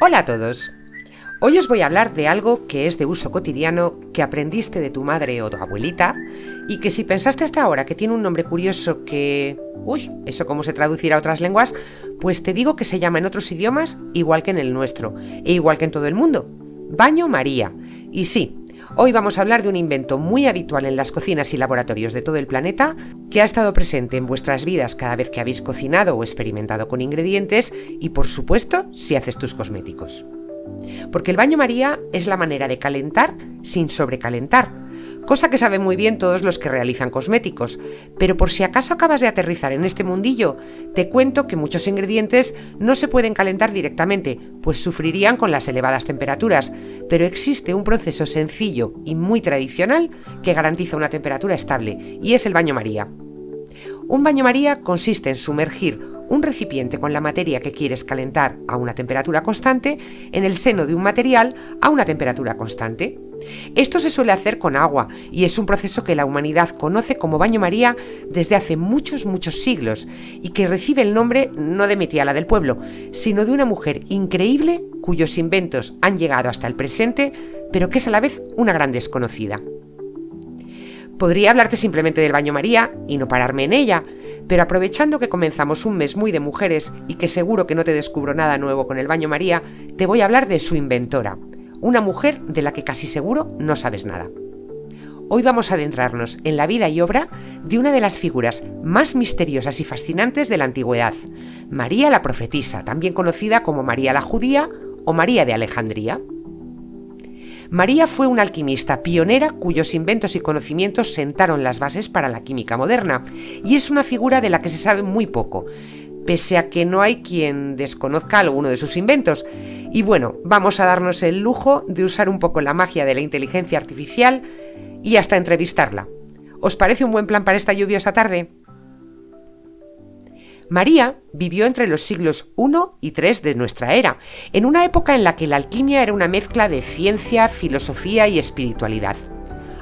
Hola a todos. Hoy os voy a hablar de algo que es de uso cotidiano, que aprendiste de tu madre o tu abuelita y que si pensaste hasta ahora que tiene un nombre curioso que... ¿eso cómo se traducirá a otras lenguas? Pues te digo que se llama en otros idiomas igual que en el nuestro e igual que en todo el mundo. Baño María. Y sí, hoy vamos a hablar de un invento muy habitual en las cocinas y laboratorios de todo el planeta que ha estado presente en vuestras vidas cada vez que habéis cocinado o experimentado con ingredientes y, por supuesto, si haces tus cosméticos. Porque el baño María es la manera de calentar sin sobrecalentar, cosa que saben muy bien todos los que realizan cosméticos, pero por si acaso acabas de aterrizar en este mundillo, te cuento que muchos ingredientes no se pueden calentar directamente, pues sufrirían con las elevadas temperaturas, pero existe un proceso sencillo y muy tradicional que garantiza una temperatura estable, y es el baño María. Un baño María consiste en sumergir un recipiente con la materia que quieres calentar a una temperatura constante en el seno de un material a una temperatura constante. Esto se suele hacer con agua y es un proceso que la humanidad conoce como baño María desde hace muchos siglos y que recibe el nombre no de mi tía, la del pueblo, sino de una mujer increíble cuyos inventos han llegado hasta el presente, pero que es a la vez una gran desconocida. Podría hablarte simplemente del baño María y no pararme en ella, pero aprovechando que comenzamos un mes muy de mujeres y que seguro que no te descubro nada nuevo con el baño María, te voy a hablar de su inventora, una mujer de la que casi seguro no sabes nada. Hoy vamos a adentrarnos en la vida y obra de una de las figuras más misteriosas y fascinantes de la antigüedad, María la Profetisa, también conocida como María la Judía o María de Alejandría. María fue una alquimista pionera cuyos inventos y conocimientos sentaron las bases para la química moderna, y es una figura de la que se sabe muy poco, pese a que no hay quien desconozca alguno de sus inventos. Y bueno, vamos a darnos el lujo de usar un poco la magia de la inteligencia artificial y hasta entrevistarla. ¿Os parece un buen plan para esta lluviosa tarde? María vivió entre los siglos I y III de nuestra era, en una época en la que la alquimia era una mezcla de ciencia, filosofía y espiritualidad.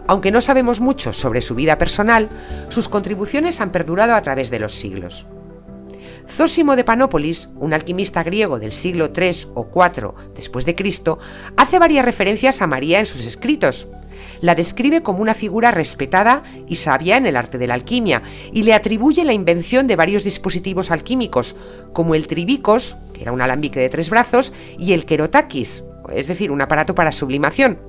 Aunque no sabemos mucho sobre su vida personal, sus contribuciones han perdurado a través de los siglos. Zósimo de Panópolis, un alquimista griego del siglo III o IV después de Cristo, hace varias referencias a María en sus escritos. La describe como una figura respetada y sabia en el arte de la alquimia y le atribuye la invención de varios dispositivos alquímicos, como el tribicos, que era un alambique de 3 brazos, y el kerotakis, es decir, un aparato para sublimación.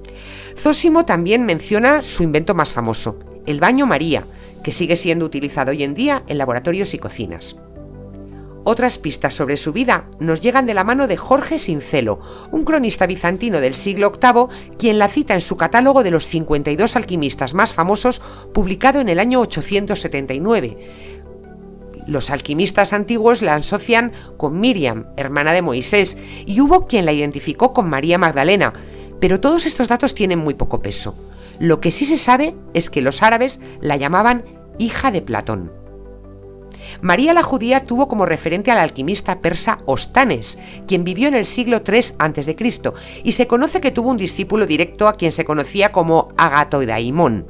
Zósimo también menciona su invento más famoso, el baño María, que sigue siendo utilizado hoy en día en laboratorios y cocinas. Otras pistas sobre su vida nos llegan de la mano de Jorge Sincelo, un cronista bizantino del siglo VIII, quien la cita en su catálogo de los 52 alquimistas más famosos, publicado en el año 879. Los alquimistas antiguos la asocian con Miriam, hermana de Moisés, y hubo quien la identificó con María Magdalena, pero todos estos datos tienen muy poco peso. Lo que sí se sabe es que los árabes la llamaban hija de Platón. María la Judía tuvo como referente al alquimista persa Ostanes, quien vivió en el siglo III a.C., y se conoce que tuvo un discípulo directo a quien se conocía como Agatodaimón.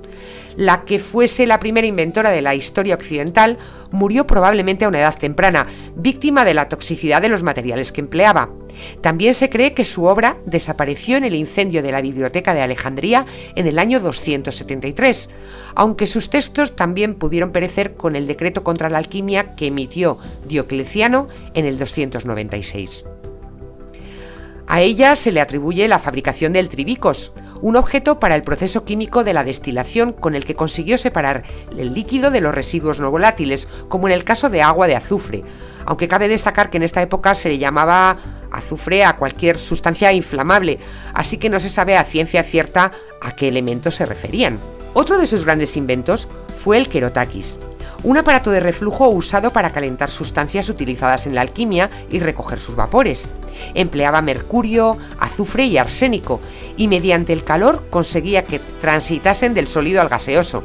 La que fuese la primera inventora de la historia occidental murió probablemente a una edad temprana, víctima de la toxicidad de los materiales que empleaba. También se cree que su obra desapareció en el incendio de la Biblioteca de Alejandría en el año 273, aunque sus textos también pudieron perecer con el decreto contra la alquimia que emitió Diocleciano en el 296. A ella se le atribuye la fabricación del tribicos, un objeto para el proceso químico de la destilación con el que consiguió separar el líquido de los residuos no volátiles, como en el caso de agua de azufre, aunque cabe destacar que en esta época se le llamaba azufre a cualquier sustancia inflamable, así que no se sabe a ciencia cierta a qué elementos se referían. Otro de sus grandes inventos fue el kerotakis, un aparato de reflujo usado para calentar sustancias utilizadas en la alquimia y recoger sus vapores. Empleaba mercurio, azufre y arsénico, y mediante el calor conseguía que transitasen del sólido al gaseoso.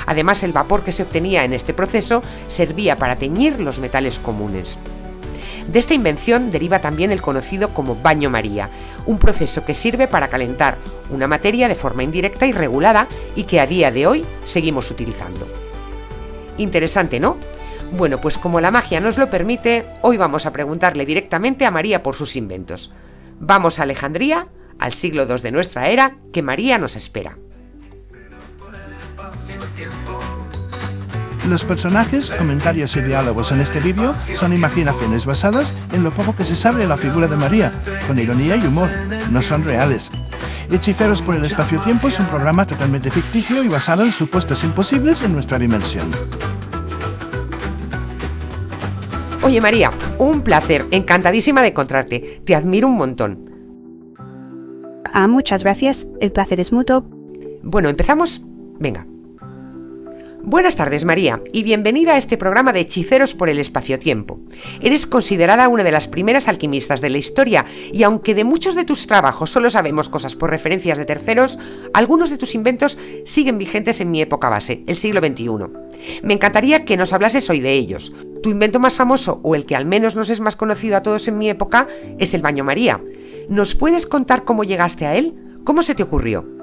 Además, el vapor que se obtenía en este proceso servía para teñir los metales comunes. De esta invención deriva también el conocido como baño María, un proceso que sirve para calentar una materia de forma indirecta y regulada y que a día de hoy seguimos utilizando. Interesante, ¿no? Bueno, pues como la magia nos lo permite, hoy vamos a preguntarle directamente a María por sus inventos. Vamos a Alejandría, al siglo II de nuestra era, que María nos espera. Los personajes, comentarios y diálogos en este vídeo son imaginaciones basadas en lo poco que se sabe de la figura de María, con ironía y humor, no son reales. Hechiceros por el Espacio-Tiempo es un programa totalmente ficticio y basado en supuestos imposibles en nuestra dimensión. Oye María, un placer, encantadísima de encontrarte, te admiro un montón. Muchas gracias, el placer es mutuo. Bueno, ¿empezamos? Venga. Buenas tardes, María, y bienvenida a este programa de Hechiceros por el Espacio-Tiempo. Eres considerada una de las primeras alquimistas de la historia, y aunque de muchos de tus trabajos solo sabemos cosas por referencias de terceros, algunos de tus inventos siguen vigentes en mi época base, el siglo XXI. Me encantaría que nos hablases hoy de ellos. Tu invento más famoso, o el que al menos nos es más conocido a todos en mi época, es el baño María. ¿Nos puedes contar cómo llegaste a él? ¿Cómo se te ocurrió?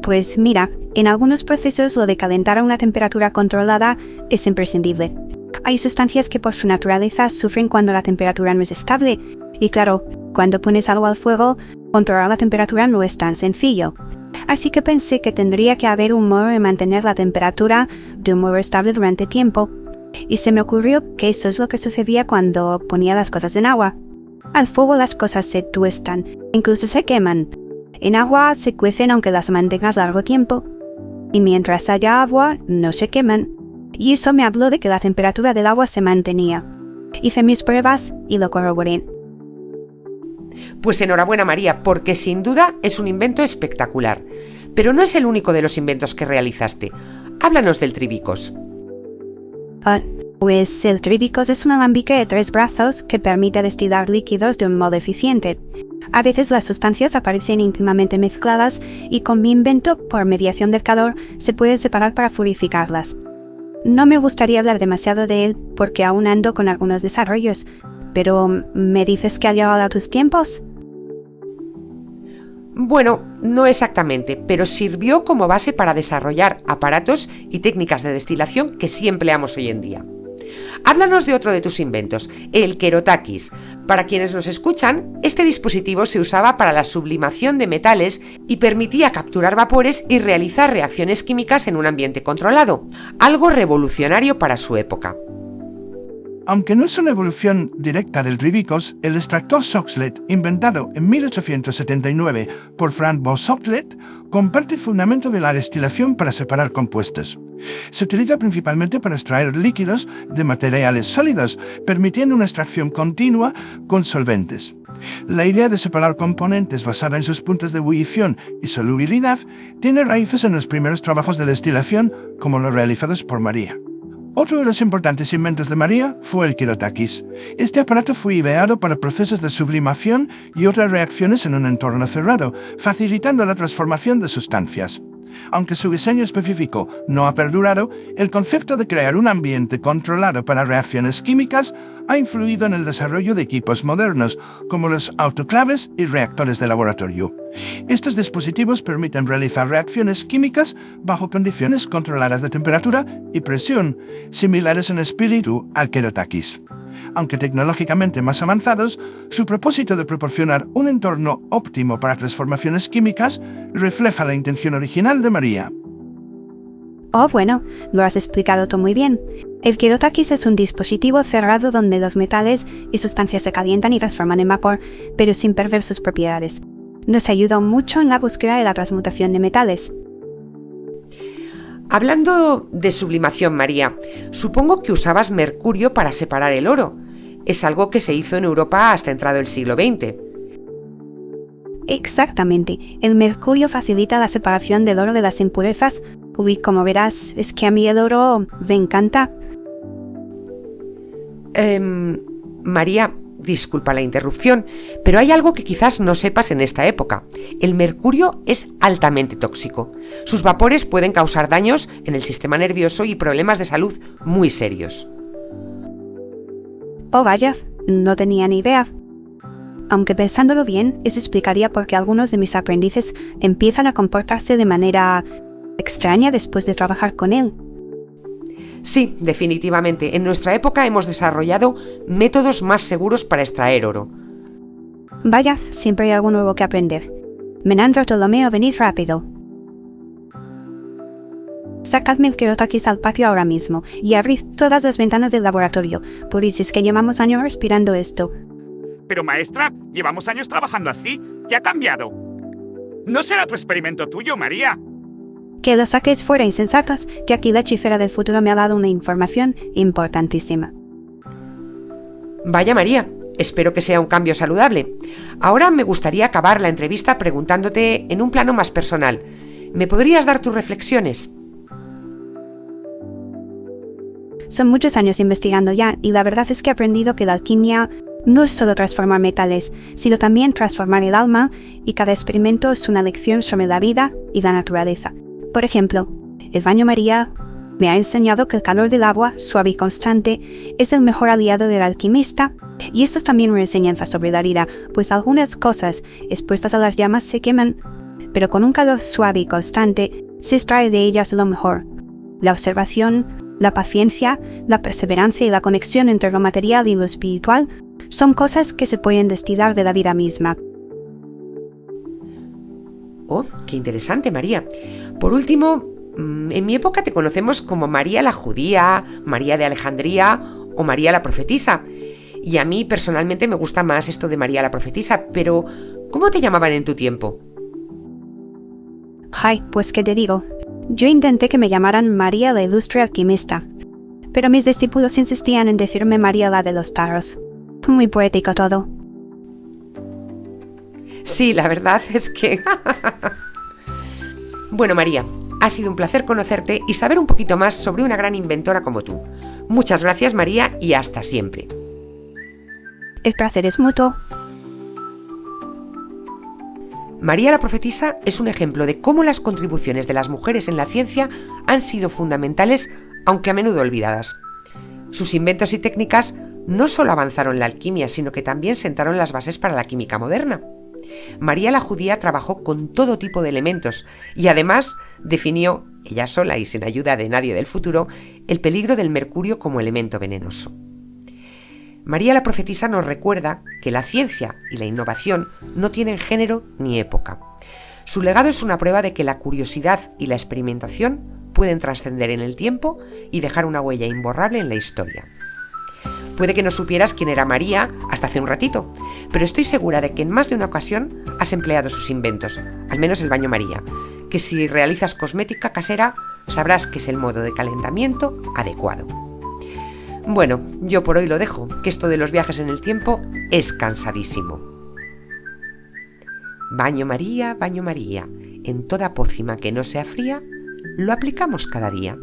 Pues mira, en algunos procesos lo de calentar a una temperatura controlada es imprescindible. Hay sustancias que por su naturaleza sufren cuando la temperatura no es estable. Y claro, cuando pones algo al fuego, controlar la temperatura no es tan sencillo. Así que pensé que tendría que haber un modo de mantener la temperatura de un modo estable durante tiempo. Y se me ocurrió que eso es lo que sucedía cuando ponía las cosas en agua. Al fuego las cosas se tuestan, incluso se queman. En agua se cuecen aunque las mantengas largo tiempo. Y mientras haya agua, no se queman. Y eso me habló de que la temperatura del agua se mantenía. Hice mis pruebas y lo corroboré. Pues enhorabuena, María, porque sin duda es un invento espectacular. Pero no es el único de los inventos que realizaste. Háblanos del Tribicos. Pues el Tribicos es un alambique de 3 brazos que permite destilar líquidos de un modo eficiente. A veces las sustancias aparecen íntimamente mezcladas y con mi invento, por mediación del calor, se puede separar para purificarlas. No me gustaría hablar demasiado de él porque aún ando con algunos desarrollos, pero ¿me dices que ha llegado a tus tiempos? Bueno, no exactamente, pero sirvió como base para desarrollar aparatos y técnicas de destilación que sí empleamos hoy en día. Háblanos de otro de tus inventos, el Kerotakis. Para quienes nos escuchan, este dispositivo se usaba para la sublimación de metales y permitía capturar vapores y realizar reacciones químicas en un ambiente controlado, algo revolucionario para su época. Aunque no es una evolución directa del Tribicos, el extractor Soxhlet, inventado en 1879 por Frank von Soxhlet, comparte el fundamento de la destilación para separar compuestos. Se utiliza principalmente para extraer líquidos de materiales sólidos, permitiendo una extracción continua con solventes. La idea de separar componentes basada en sus puntos de ebullición y solubilidad tiene raíces en los primeros trabajos de destilación, como los realizados por María. Otro de los importantes inventos de María fue el Kerotakis. Este aparato fue ideado para procesos de sublimación y otras reacciones en un entorno cerrado, facilitando la transformación de sustancias. Aunque su diseño específico no ha perdurado, el concepto de crear un ambiente controlado para reacciones químicas ha influido en el desarrollo de equipos modernos, como los autoclaves y reactores de laboratorio. Estos dispositivos permiten realizar reacciones químicas bajo condiciones controladas de temperatura y presión, similares en espíritu al Kerotakis. Aunque tecnológicamente más avanzados, su propósito de proporcionar un entorno óptimo para transformaciones químicas refleja la intención original de María. Bueno, lo has explicado todo muy bien. El Kerotakis es un dispositivo cerrado donde los metales y sustancias se calientan y transforman en vapor, pero sin perder sus propiedades. Nos ayuda mucho en la búsqueda de la transmutación de metales. Hablando de sublimación, María, supongo que usabas mercurio para separar el oro. Es algo que se hizo en Europa hasta entrado el siglo XX. Exactamente. El mercurio facilita la separación del oro de las impurezas. Uy, como verás, es que a mí el oro me encanta. María, disculpa la interrupción, pero hay algo que quizás no sepas en esta época. El mercurio es altamente tóxico. Sus vapores pueden causar daños en el sistema nervioso y problemas de salud muy serios. Oh, vaya, no tenía ni idea. Aunque pensándolo bien, eso explicaría por qué algunos de mis aprendices empiezan a comportarse de manera extraña después de trabajar con él. Sí, definitivamente. En nuestra época hemos desarrollado métodos más seguros para extraer oro. Vaya, siempre hay algo nuevo que aprender. Menandro Ptolomeo, venid rápido. Sacadme el Kerotakis al patio ahora mismo y abrid todas las ventanas del laboratorio, por si es que llevamos años respirando esto. Pero maestra, llevamos años trabajando así. ¿Qué ha cambiado? No será tu experimento tuyo, María. Que lo saquéis fuera, insensatos, que aquí la chifera del futuro me ha dado una información importantísima. Vaya María, espero que sea un cambio saludable. Ahora me gustaría acabar la entrevista preguntándote en un plano más personal. ¿Me podrías dar tus reflexiones? Son muchos años investigando ya, y la verdad es que he aprendido que la alquimia no es solo transformar metales, sino también transformar el alma, y cada experimento es una lección sobre la vida y la naturaleza. Por ejemplo, el baño María me ha enseñado que el calor del agua, suave y constante, es el mejor aliado del alquimista, y esto es también una enseñanza sobre la vida, pues algunas cosas expuestas a las llamas se queman, pero con un calor suave y constante se extrae de ellas lo mejor: la observación, la paciencia, la perseverancia y la conexión entre lo material y lo espiritual son cosas que se pueden destilar de la vida misma. Oh, qué interesante, María. Por último, en mi época te conocemos como María la Judía, María de Alejandría o María la Profetisa. Y a mí personalmente me gusta más esto de María la Profetisa, pero ¿cómo te llamaban en tu tiempo? Ay, pues qué te digo. Yo intenté que me llamaran María la Ilustre Alquimista, pero mis discípulos insistían en decirme María la de los Tarros. Muy poético todo. Sí, la verdad es que... Bueno, María, ha sido un placer conocerte y saber un poquito más sobre una gran inventora como tú. Muchas gracias, María, y hasta siempre. El placer es mutuo. María la Profetisa es un ejemplo de cómo las contribuciones de las mujeres en la ciencia han sido fundamentales, aunque a menudo olvidadas. Sus inventos y técnicas no solo avanzaron la alquimia, sino que también sentaron las bases para la química moderna. María la Judía trabajó con todo tipo de elementos y además definió, ella sola y sin ayuda de nadie del futuro, el peligro del mercurio como elemento venenoso. María la Profetisa nos recuerda que la ciencia y la innovación no tienen género ni época. Su legado es una prueba de que la curiosidad y la experimentación pueden trascender en el tiempo y dejar una huella imborrable en la historia. Puede que no supieras quién era María hasta hace un ratito, pero estoy segura de que en más de una ocasión has empleado sus inventos, al menos el baño María, que si realizas cosmética casera sabrás que es el modo de calentamiento adecuado. Bueno, yo por hoy lo dejo, que esto de los viajes en el tiempo es cansadísimo. Baño María, en toda pócima que no sea fría, lo aplicamos cada día.